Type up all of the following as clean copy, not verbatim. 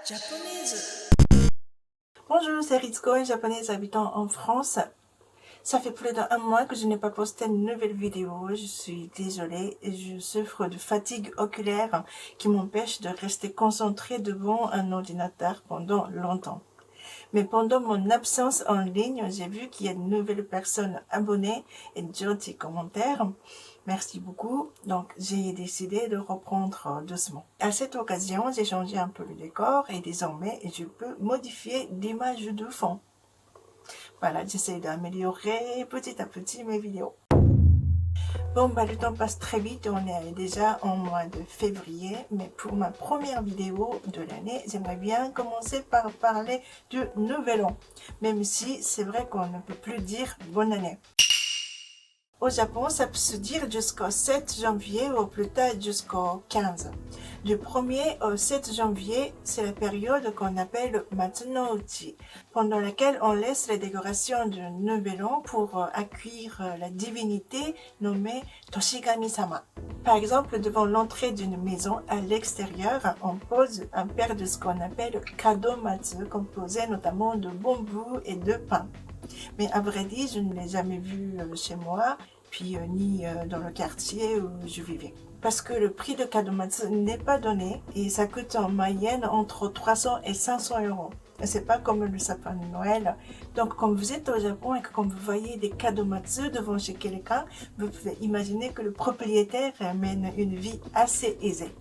japonaise. Bonjour, c'est Ritsuko, une japonaise habitant en France. Ça fait plus d'un mois que je n'ai pas posté une nouvelle vidéo. Je suis désolée, je souffre de fatigue oculaire qui m'empêche de rester concentrée devant un ordinateur pendant longtemps. Mais pendant mon absence en ligne, j'ai vu qu'il y a de nouvelles personnes abonnées et de gentils commentaires. Merci beaucoup. Donc, j'ai décidé de reprendre doucement. À cette occasion, j'ai changé un peu le décor et désormais, je peux modifier l'image de fond. Voilà, j'essaie d'améliorer petit à petit mes vidéos. Bon, le temps passe très vite, on est déjà en mois de février, mais pour ma première vidéo de l'année, j'aimerais bien commencer par parler du Nouvel An, même si c'est vrai qu'on ne peut plus dire bonne année. Au Japon, ça peut se dire jusqu'au 7 janvier ou plus tard jusqu'au 15. Du 1er au 7 janvier, c'est la période qu'on appelle Matsunouchi, pendant laquelle on laisse les décorations du Nouvel An pour accueillir la divinité nommée Toshigami-sama. Par exemple, devant l'entrée d'une maison, à l'extérieur, on pose un paire de ce qu'on appelle kadomatsu, composé notamment de bambou et de pain. Mais à vrai dire, je ne l'ai jamais vu chez moi, puis ni dans le quartier où je vivais. Parce que le prix de kadomatsu n'est pas donné et ça coûte en moyenne entre 300 et 500 euros. C'est pas comme le sapin de Noël. Donc, quand vous êtes au Japon et que quand vous voyez des kadomatsu devant chez quelqu'un, vous pouvez imaginer que le propriétaire mène une vie assez aisée.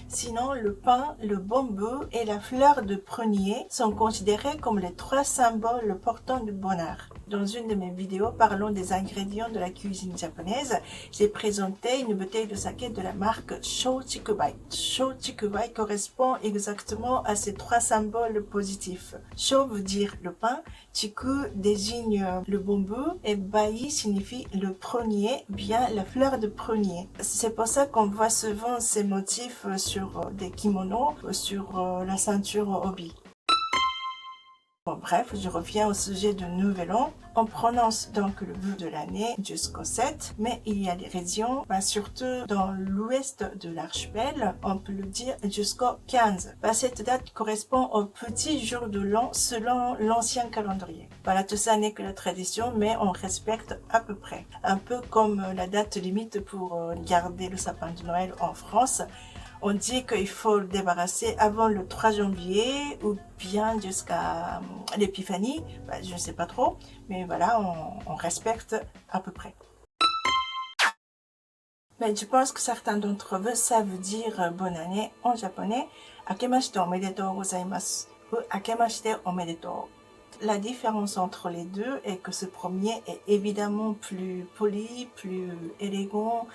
Sinon, le pain, le bambou et la fleur de prunier sont considérés comme les 3 symboles portants du bonheur. Dans une de mes vidéos parlant des ingrédients de la cuisine japonaise, j'ai présenté une bouteille de saké de la marque Shochikubai. Shochikubai correspond exactement à ces 3 symboles positifs. Sho veut dire le pain, Chiku désigne le bambou et Bai signifie le prunier, bien la fleur de prunier. C'est pour ça qu'on voit souvent ces motifs sur des kimonos, sur la ceinture obi. Bon, bref, je reviens au sujet du Nouvel An. On prononce donc le vœu de l'année jusqu'au 7, mais il y a des régions, surtout dans l'ouest de l'archipel, on peut le dire jusqu'au 15. Cette date correspond au petit jour de l'an selon l'ancien calendrier. Voilà, tout ça n'est que la tradition, mais on respecte à peu près. Un peu comme la date limite pour garder le sapin de Noël en France. On dit qu'il faut le débarrasser avant le 3 janvier ou bien jusqu'à l'épiphanie. Je ne sais pas trop, mais voilà, on respecte à peu près. Mais je pense que certains d'entre vous savent dire bonne année en japonais. Akemashite omedetou gozaimasu ou Akemashite omedetou. La différence entre les deux est que ce premier est évidemment plus poli, plus élégant,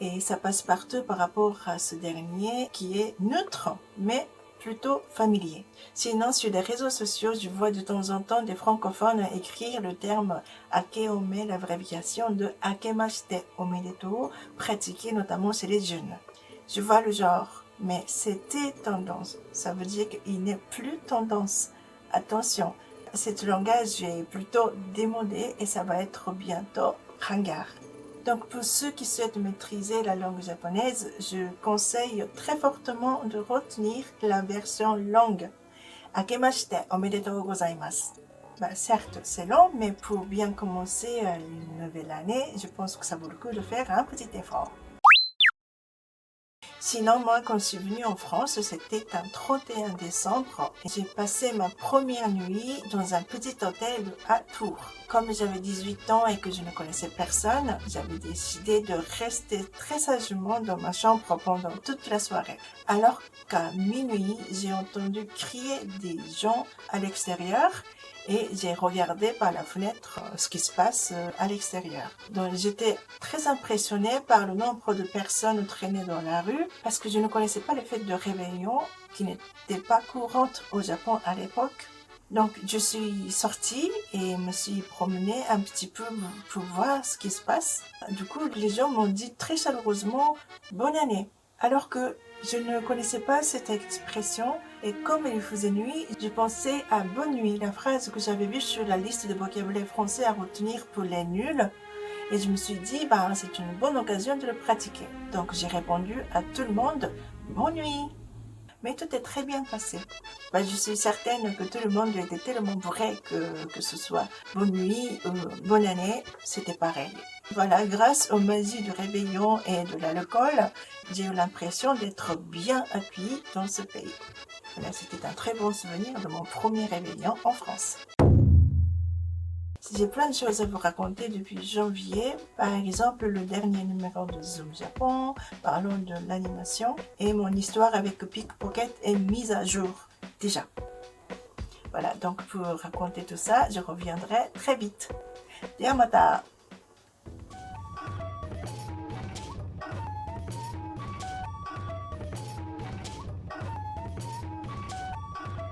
et ça passe partout par rapport à ce dernier qui est neutre, mais plutôt familier. Sinon, sur les réseaux sociaux, je vois de temps en temps des francophones écrire le terme Akeome, l'abréviation de Akemashite omedetou, pratiqué notamment chez les jeunes. Je vois le genre, mais c'était tendance. Ça veut dire qu'il n'est plus tendance. Attention, ce langage est plutôt démodé et ça va être bientôt ringard. Donc, pour ceux qui souhaitent maîtriser la langue japonaise, je conseille très fortement de retenir la version longue. Akemashite omedetou gozaimasu. Certes, c'est long, mais pour bien commencer une nouvelle année, je pense que ça vaut le coup de faire un petit effort. Sinon, moi, quand je suis venue en France, c'était un 31 décembre. J'ai passé ma première nuit dans un petit hôtel à Tours. Comme j'avais 18 ans et que je ne connaissais personne, j'avais décidé de rester très sagement dans ma chambre pendant toute la soirée. Alors qu'à minuit, j'ai entendu crier des gens à l'extérieur et j'ai regardé par la fenêtre ce qui se passe à l'extérieur. Donc j'étais très impressionnée par le nombre de personnes traînées dans la rue parce que je ne connaissais pas les fêtes de réveillon qui n'étaient pas courantes au Japon à l'époque. Donc je suis sortie et me suis promenée un petit peu pour voir ce qui se passe. Du coup, les gens m'ont dit très chaleureusement « bonne année ». Alors que je ne connaissais pas cette expression et comme il faisait nuit, je pensais à bonne nuit, la phrase que j'avais vue sur la liste de vocabulaire français à retenir pour les nuls. Et je me suis dit, c'est une bonne occasion de le pratiquer. Donc j'ai répondu à tout le monde, bonne nuit. mais tout est très bien passé. Je suis certaine que tout le monde était tellement vrai que ce soit bonne nuit, bonne année, c'était pareil. Voilà, grâce aux magie du réveillon et de l'alcool, j'ai eu l'impression d'être bien accueillie dans ce pays. Voilà, c'était un très bon souvenir de mon premier réveillon en France. J'ai plein de choses à vous raconter depuis janvier. Par exemple, le dernier numéro de Zoom Japon, parlons de l'animation. Et mon histoire avec Pickpocket est mise à jour, déjà. Voilà, donc pour raconter tout ça, je reviendrai très vite. ではまた。